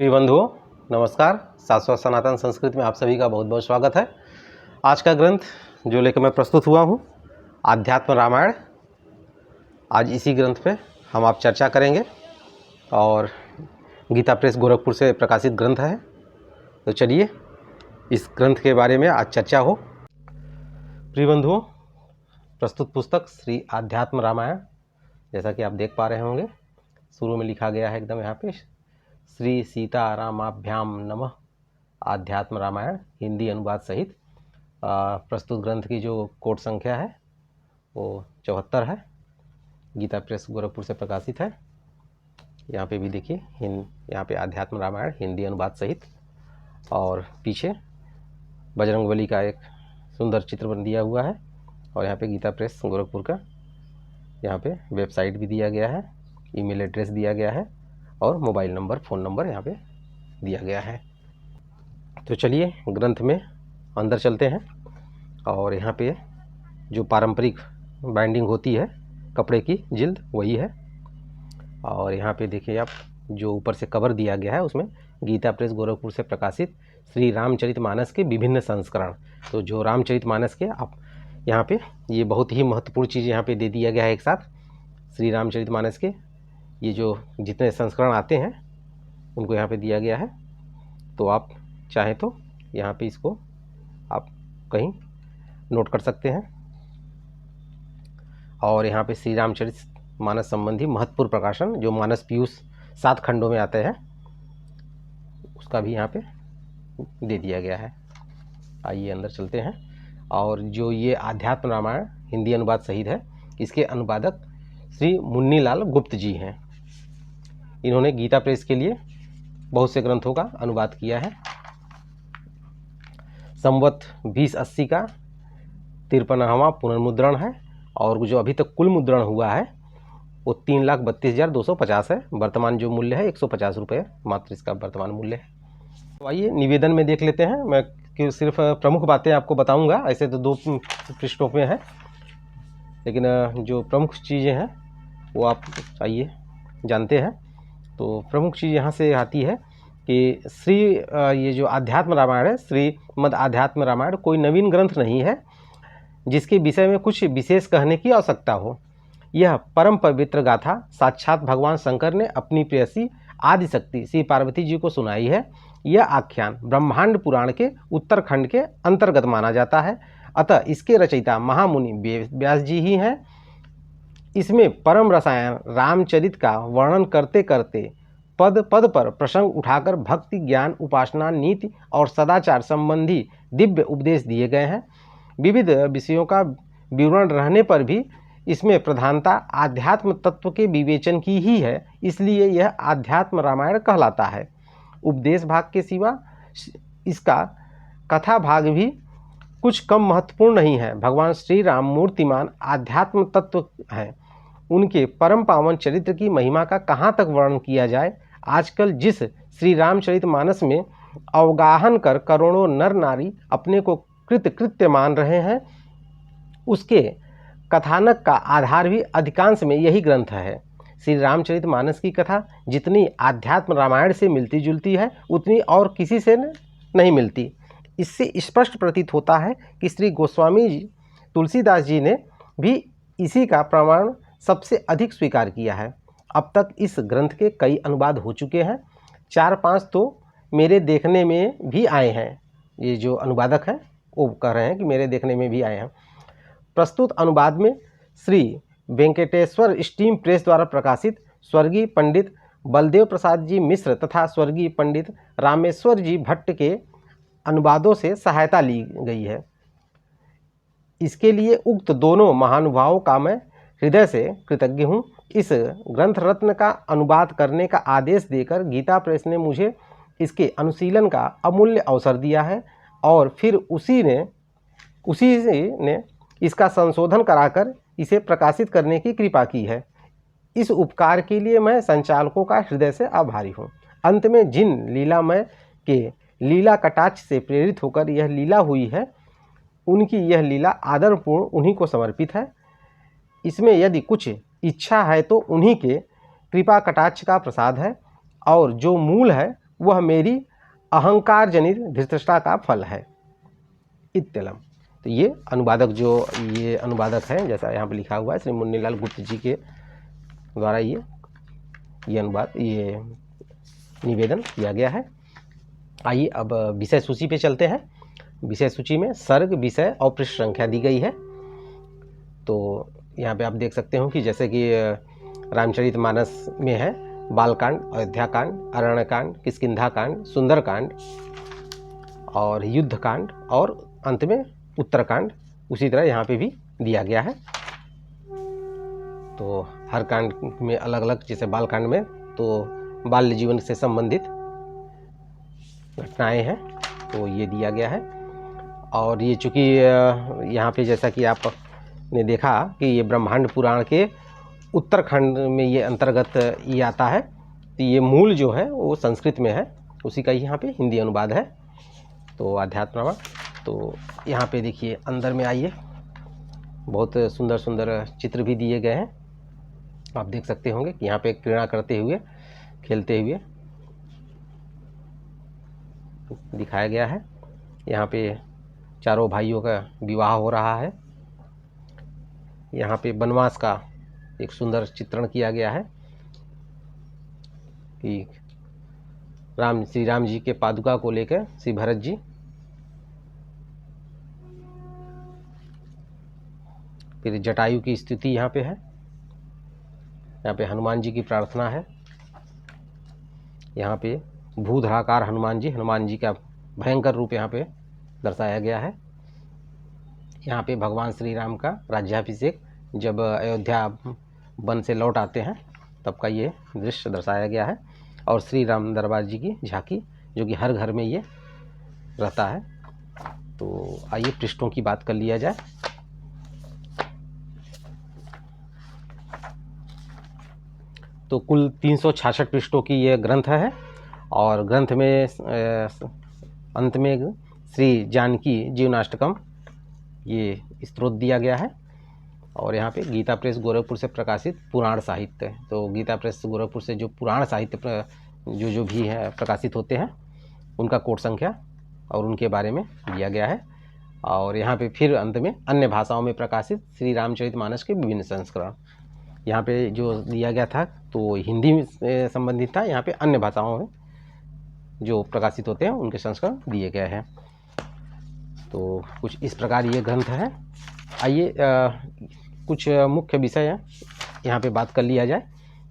प्रिय बंधुओं नमस्कार। शाश्वत सनातन संस्कृत में आप सभी का बहुत बहुत स्वागत है। आज का ग्रंथ जो लेकर मैं प्रस्तुत हुआ हूँ आध्यात्म रामायण। आज इसी ग्रंथ पे हम आप चर्चा करेंगे और गीता प्रेस गोरखपुर से प्रकाशित ग्रंथ है। तो चलिए इस ग्रंथ के बारे में आज चर्चा हो। प्रिय बंधुओं, प्रस्तुत पुस्तक श्री आध्यात्म रामायण, जैसा कि आप देख पा रहे होंगे शुरू में लिखा गया है एकदम यहाँ पे श्री सीतारामाभ्याम नमः आध्यात्म रामायण, हिंदी अनुवाद सहित। प्रस्तुत ग्रंथ की जो कोट संख्या है वो 74 है। गीता प्रेस गोरखपुर से प्रकाशित है। यहाँ पे भी देखिए यहाँ पे आध्यात्म रामायण हिंदी अनुवाद सहित, और पीछे बजरंगबली का एक सुंदर चित्र बन दिया हुआ है। और यहाँ पे गीता प्रेस गोरखपुर का यहाँ पे वेबसाइट भी दिया गया है, ईमेल एड्रेस दिया गया है और मोबाइल नंबर, फ़ोन नंबर यहाँ पे दिया गया है। तो चलिए ग्रंथ में अंदर चलते हैं। और यहाँ पे जो पारंपरिक बाइंडिंग होती है कपड़े की जिल्द वही है। और यहाँ पे देखिए आप जो ऊपर से कवर दिया गया है उसमें गीता प्रेस गोरखपुर से प्रकाशित श्री रामचरितमानस के विभिन्न संस्करण। तो जो रामचरितमानस के आप यहाँ पे ये बहुत ही महत्वपूर्ण चीज़ यहाँ पे दे दिया गया है एक साथ। श्री रामचरितमानस के ये जो जितने संस्करण आते हैं उनको यहाँ पे दिया गया है। तो आप चाहें तो यहाँ पे इसको आप कहीं नोट कर सकते हैं। और यहाँ पे श्री रामचरितमानस संबंधी महत्वपूर्ण प्रकाशन जो मानस पीयूष 7 खंडों में आते हैं उसका भी यहाँ पे दे दिया गया है। आइए अंदर चलते हैं। और जो ये आध्यात्म रामायण हिंदी अनुवाद सहित है, इसके अनुवादक श्री मुन्नीलाल गुप्त जी हैं। इन्होंने गीता प्रेस के लिए बहुत से ग्रंथों का अनुवाद किया है। संवत 2080 का 53वां पुनर्मुद्रण है और जो अभी तक कुल मुद्रण हुआ है वो 3,32,250 है। वर्तमान जो मूल्य है 150 रुपये मात्र इसका वर्तमान मूल्य है। तो आइए निवेदन में देख लेते हैं। मैं सिर्फ प्रमुख बातें आपको बताऊंगा, ऐसे तो 2 पृष्ठों में है, लेकिन जो प्रमुख चीज़ें हैं वो आप आइए जानते हैं। तो प्रमुख चीज़ यहाँ से आती है कि ये जो आध्यात्म रामायण है, श्रीमद् आध्यात्म रामायण कोई नवीन ग्रंथ नहीं है जिसके विषय में कुछ विशेष कहने की आवश्यकता हो। यह परम पवित्र गाथा साक्षात भगवान शंकर ने अपनी प्रेयसी आदिशक्ति श्री पार्वती जी को सुनाई है। यह आख्यान ब्रह्मांड पुराण के उत्तरखंड के अंतर्गत माना जाता है, अतः इसके रचयिता महामुनि व्यास जी ही हैं। इसमें परम रसायन रामचरित का वर्णन करते करते पद पद पर प्रसंग उठाकर भक्ति, ज्ञान, उपासना, नीति और सदाचार संबंधी दिव्य उपदेश दिए गए हैं। विविध विषयों का विवरण रहने पर भी इसमें प्रधानता आध्यात्म तत्व के विवेचन की ही है, इसलिए यह आध्यात्म रामायण कहलाता है। उपदेश भाग के सिवा इसका कथा भाग भी कुछ कम महत्वपूर्ण नहीं है। भगवान श्री राम मूर्तिमान आध्यात्म तत्व हैं। उनके परम पावन चरित्र की महिमा का कहाँ तक वर्णन किया जाए। आजकल जिस श्री रामचरितमानस में अवगाहन कर करोड़ों नर नारी अपने को कृत्य मान रहे हैं, उसके कथानक का आधार भी अधिकांश में यही ग्रंथ है। श्री रामचरितमानस की कथा जितनी आध्यात्म रामायण से मिलती जुलती है उतनी और किसी से नहीं मिलती। इससे स्पष्ट प्रतीत होता है कि श्री गोस्वामी जी तुलसीदास जी ने भी इसी का प्रमाण सबसे अधिक स्वीकार किया है। अब तक इस ग्रंथ के कई अनुवाद हो चुके हैं, 4-5 तो मेरे देखने में भी आए हैं। ये जो अनुवादक हैं वो कह रहे हैं कि मेरे देखने में भी आए हैं। प्रस्तुत अनुवाद में श्री वेंकटेश्वर स्टीम प्रेस द्वारा प्रकाशित स्वर्गीय पंडित बलदेव प्रसाद जी मिश्र तथा स्वर्गीय पंडित रामेश्वर जी भट्ट के अनुवादों से सहायता ली गई है। इसके लिए उक्त दोनों महानुभावों का मैं हृदय से कृतज्ञ हूँ। इस ग्रंथ रत्न का अनुवाद करने का आदेश देकर गीता प्रेस ने मुझे इसके अनुशीलन का अमूल्य अवसर दिया है और फिर उसी ने इसका संशोधन कराकर इसे प्रकाशित करने की कृपा की है। इस उपकार के लिए मैं संचालकों का हृदय से आभारी हूँ। अंत में जिन लीलामय के लीला कटाक्ष से प्रेरित होकर यह लीला हुई है, उनकी यह लीला आदरपूर्ण उन्हीं को समर्पित है। इसमें यदि कुछ इच्छा है तो उन्हीं के कृपा कटाक्ष का प्रसाद है और जो मूल है वह मेरी अहंकार जनित धृष्टता का फल है। इत्यलम। तो ये अनुवादक हैं, जैसा यहाँ पे लिखा हुआ है, श्री मुन्नीलाल गुप्त जी के द्वारा ये निवेदन किया गया है। आइए अब विषय सूची पे चलते हैं। विषय सूची में सर्ग, विषय और पृष्ठ संख्या दी गई है। तो यहाँ पे आप देख सकते हो कि जैसे कि रामचरितमानस में है बालकांड, अयोध्याकांड, अरण्यकांड, किष्किंधाकांड, सुंदरकांड और युद्धकांड और अंत में उत्तरकांड। उसी तरह यहाँ पे भी दिया गया है। तो हर कांड में अलग अलग, जैसे बालकांड में तो बाल्य जीवन से संबंधित घटनाएं हैं, तो ये दिया गया है। और ये चूँकि यहाँ पे जैसा कि आपने देखा कि ये ब्रह्मांड पुराण के उत्तरखंड में ये अंतर्गत ये आता है, तो ये मूल जो है वो संस्कृत में है, उसी का यहाँ पे हिंदी अनुवाद है। तो अध्यात्मरामायण, तो यहाँ पे देखिए अंदर में आइए, बहुत सुंदर सुंदर चित्र भी दिए गए हैं। आप देख सकते होंगे कि यहाँ पे क्रीड़ा करते हुए, खेलते हुए दिखाया गया है। यहाँ पे चारों भाइयों का विवाह हो रहा है। यहाँ पे वनवास का एक सुंदर चित्रण किया गया है कि श्री राम जी के पादुका को लेकर श्री भरत जी फिर जटायु की स्थिति यहाँ पे है। यहाँ पे हनुमान जी की प्रार्थना है। यहाँ पे भूधराकार हनुमान जी का भयंकर रूप यहाँ पे दर्शाया गया है। यहाँ पे भगवान श्री राम का राज्याभिषेक जब अयोध्या वन से लौट आते हैं तब का ये दृश्य दर्शाया गया है। और श्री राम दरबार जी की झांकी, जो कि हर घर में ये रहता है। तो आइए पृष्ठों की बात कर लिया जाए। तो कुल 366 पृष्ठों की ये ग्रंथ है। और ग्रंथ में अंत में श्री जानकी जीवनाष्टकम ये स्त्रोत दिया गया है। और यहाँ पे गीता प्रेस गोरखपुर से प्रकाशित पुराण साहित्य, तो गीता प्रेस गोरखपुर से जो पुराण साहित्य जो भी है प्रकाशित होते हैं, उनका कोड संख्या और उनके बारे में दिया गया है। और यहाँ पे फिर अंत में अन्य भाषाओं में प्रकाशित श्री रामचरितमानस के विभिन्न संस्करण, यहाँ पे जो दिया गया था तो हिंदी में संबंधित था, यहाँ पे अन्य भाषाओं में जो प्रकाशित होते हैं उनके संस्करण दिए गए हैं। तो कुछ इस प्रकार ये ग्रंथ है। आइए कुछ मुख्य विषय हैं, यहाँ पे बात कर लिया जाए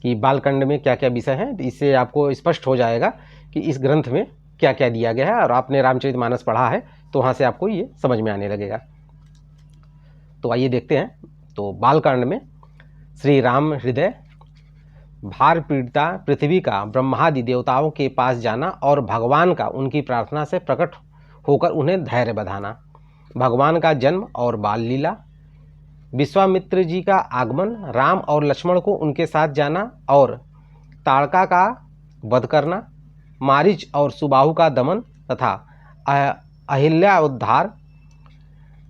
कि बालकांड में क्या क्या विषय हैं। इससे आपको स्पष्ट हो जाएगा कि इस ग्रंथ में क्या क्या दिया गया है। और आपने रामचरितमानस पढ़ा है तो वहाँ से आपको ये समझ में आने लगेगा। तो आइए देखते हैं। तो बालकांड में श्री राम हृदय भार पीड़िता पृथ्वी का ब्रह्मादि देवताओं के पास जाना और भगवान का उनकी प्रार्थना से प्रकट होकर उन्हें धैर्य बधाना, भगवान का जन्म और बाल लीला, विश्वामित्र जी का आगमन, राम और लक्ष्मण को उनके साथ जाना और ताड़का का वध करना, मारीच और सुबाहु का दमन तथा अहिल्या उद्धार,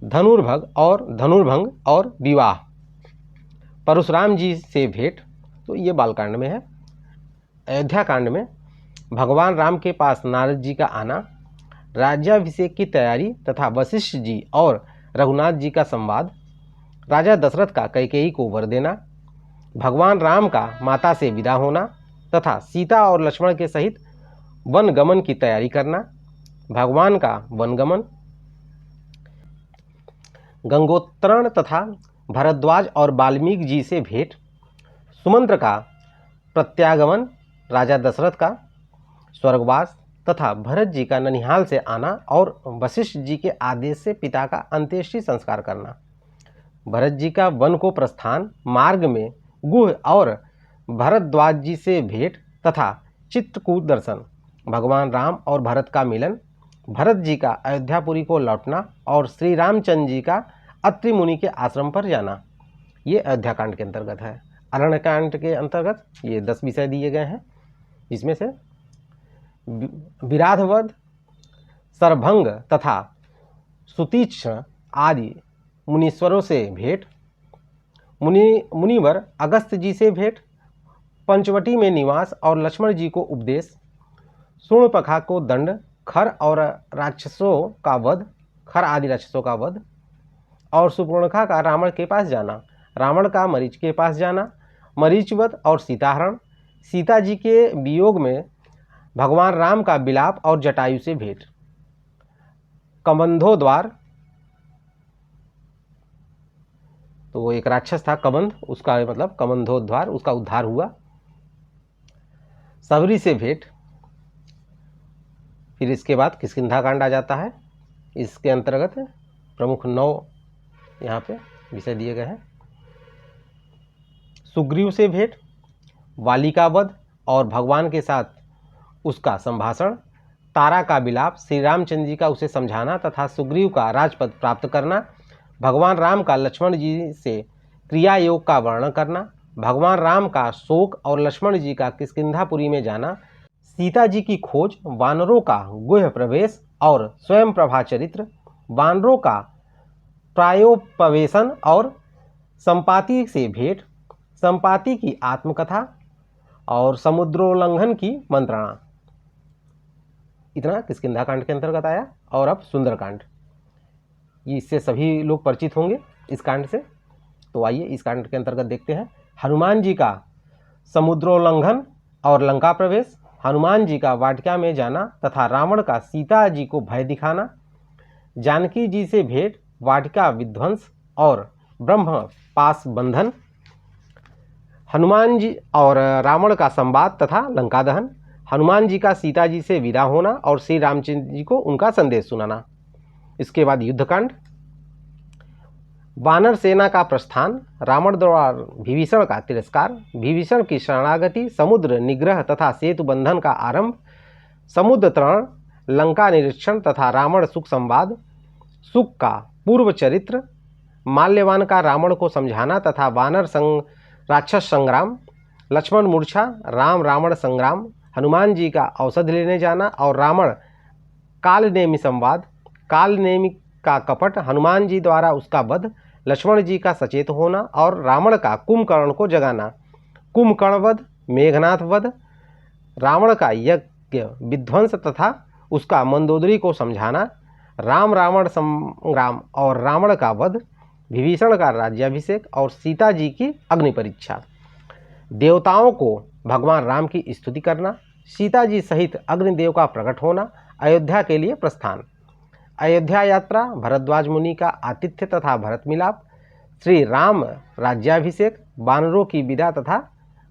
धनुर्भंग और विवाह, परशुराम जी से भेंट, तो ये बालकांड में है। अयोध्या कांड में भगवान राम के पास नारद जी का आना, राज्याभिषेक की तैयारी तथा वशिष्ठ जी और रघुनाथ जी का संवाद, राजा दशरथ का कैकेयी को वर देना, भगवान राम का माता से विदा होना तथा सीता और लक्ष्मण के सहित वनगमन की तैयारी करना, भगवान का वनगमन, गंगोत्तरण तथा भरद्वाज और वाल्मीकि जी से भेंट, सुमंत्र का प्रत्यागमन, राजा दशरथ का स्वर्गवास तथा भरत जी का ननिहाल से आना और वशिष्ठ जी के आदेश से पिता का अंत्येष्टि संस्कार करना, भरत जी का वन को प्रस्थान, मार्ग में गुह और भरद्वाज जी से भेंट तथा चित्रकूट दर्शन, भगवान राम और भरत का मिलन, भरत जी का अयोध्यापुरी को लौटना और श्री रामचंद्र जी का अत्रि मुनि के आश्रम पर जाना, ये अयोध्याकांड के अंतर्गत है। अरण्यकांड के अंतर्गत ये 10 विषय दिए गए हैं। इसमें से विराधवध, सरभंग तथा सुतीक्ष्ण आदि मुनीश्वरों से भेंट, मुनिवर अगस्त जी से भेंट, पंचवटी में निवास और लक्ष्मण जी को उपदेश, शूर्पणखा को दंड, खर और राक्षसों का वध, खर आदि राक्षसों का वध, और शूर्पणखा का रावण के पास जाना, रावण का मरीच के पास जाना, मरीचवध और सीताहरण, सीता जी के वियोग में भगवान राम का विलाप और जटायु से भेंट, कबंधोद्वार, तो वो एक राक्षस था कबंध, उसका मतलब कबंधोद्वार, उसका उद्धार हुआ, सबरी से भेंट। फिर इसके बाद किष्किंधा कांड आ जाता है। इसके अंतर्गत प्रमुख 9 यहाँ पे विषय दिए गए हैं। सुग्रीव से भेंट, वाली का वध और भगवान के साथ उसका संभाषण, तारा का विलाप, श्री रामचंद्र जी का उसे समझाना तथा सुग्रीव का राजपद प्राप्त करना, भगवान राम का लक्ष्मण जी से क्रिया योग का वर्णन करना, भगवान राम का शोक और लक्ष्मण जी का किष्किंधापुरी में जाना, सीता जी की खोज, वानरों का गुह्य प्रवेश और स्वयं प्रभा चरित्र, वानरों का प्रायोपवेशन और संपाति से भेंट, संपाति की आत्मकथा और समुद्रोल्लंघन की मंत्रणा। इतना किष्किंधा कांड के अंतर्गत आया। और अब सुंदरकांड, इससे सभी लोग परिचित होंगे इस कांड से। तो आइए इस कांड के अंतर्गत देखते हैं। हनुमान जी का समुद्रोल्लंघन और लंका प्रवेश, हनुमान जी का वाटिका में जाना तथा रावण का सीता जी को भय दिखाना, जानकी जी से भेंट, वाटिका विध्वंस और ब्रह्म पास बंधन, हनुमान जी और रावण का संवाद तथा लंका दहन, हनुमान जी का सीता जी से विदा होना और श्री रामचंद्र जी को उनका संदेश सुनाना। इसके बाद युद्धकांड, वानर सेना का प्रस्थान, रावण द्वारा विभीषण का तिरस्कार, विभीषण की शरणागति, समुद्र निग्रह तथा सेतु बंधन का आरंभ, समुद्र तरण, लंका निरीक्षण तथा रावण सुख संवाद, सुख का पूर्व चरित्र, माल्यवान का रावण को समझाना तथा वानर राक्षस संग्राम, लक्ष्मण मूर्छा, राम रावण संग्राम, हनुमान जी का औषध लेने जाना और रावण कालनेमी संवाद, कालनेमी का कपट, हनुमान जी द्वारा उसका वध, लक्ष्मण जी का सचेत होना और रावण का कुंभकर्ण को जगाना, कुंभकर्ण वध, मेघनाथ वध, रावण का यज्ञ विध्वंस तथा उसका मंदोदरी को समझाना, राम रावण संग्राम और रावण का वध, विभीषण का राज्याभिषेक और सीता जी की अग्नि परीक्षा, देवताओं को भगवान राम की स्तुति करना, सीता जी सहित अग्निदेव का प्रकट होना, अयोध्या के लिए प्रस्थान, अयोध्या यात्रा, भरद्वाज मुनि का आतिथ्य तथा भरत मिलाप, श्री राम राज्याभिषेक, वानरों की विदा तथा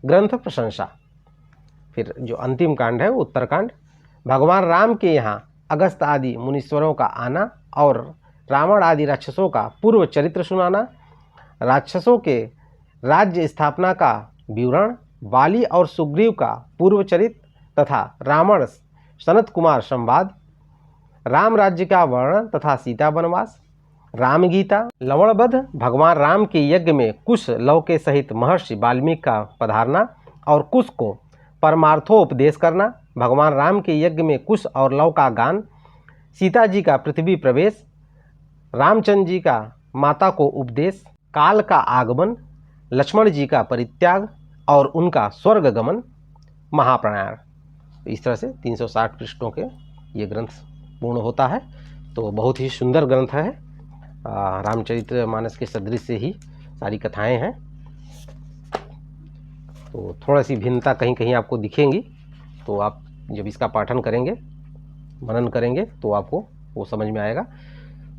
ग्रंथ प्रशंसा। फिर जो अंतिम कांड है उत्तरकांड, भगवान राम के यहाँ अगस्त आदि मुनीश्वरों का आना और रावण आदि राक्षसों का पूर्व चरित्र सुनाना, राक्षसों के राज्य स्थापना का विवरण, वाली और सुग्रीव का पूर्व चरित्र तथा रावण सनत कुमार संवाद, राम राज्य का वर्णन तथा सीता वनवास, राम गीता, लवणवध, भगवान राम के यज्ञ में कुश लव के सहित महर्षि वाल्मीकि का पधारना और कुश को परमार्थोपदेश करना, भगवान राम के यज्ञ में कुश और लव का गान, सीता जी का पृथ्वी प्रवेश, रामचंद्र जी का माता को उपदेश, काल का आगमन, लक्ष्मण जी का परित्याग और उनका स्वर्ग गमन, महाप्रयाण। इस तरह से 360 पृष्ठों के ये ग्रंथ पूर्ण होता है। तो बहुत ही सुंदर ग्रंथ है। रामचरितमानस के सदृश से ही सारी कथाएं हैं। तो थोड़ा सी भिन्नता कहीं कहीं आपको दिखेंगी, तो आप जब इसका पाठन करेंगे, मनन करेंगे, तो आपको वो समझ में आएगा।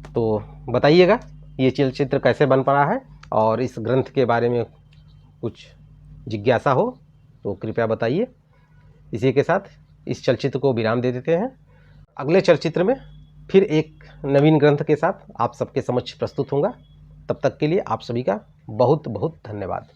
तो बताइएगा ये चलचित्र कैसे बन पड़ा है, और इस ग्रंथ के बारे में कुछ जिज्ञासा हो तो कृपया बताइए। इसी के साथ इस चलचित्र को विराम दे देते हैं। अगले चलचित्र में फिर एक नवीन ग्रंथ के साथ आप सबके समक्ष प्रस्तुत होऊंगा। तब तक के लिए आप सभी का बहुत बहुत धन्यवाद।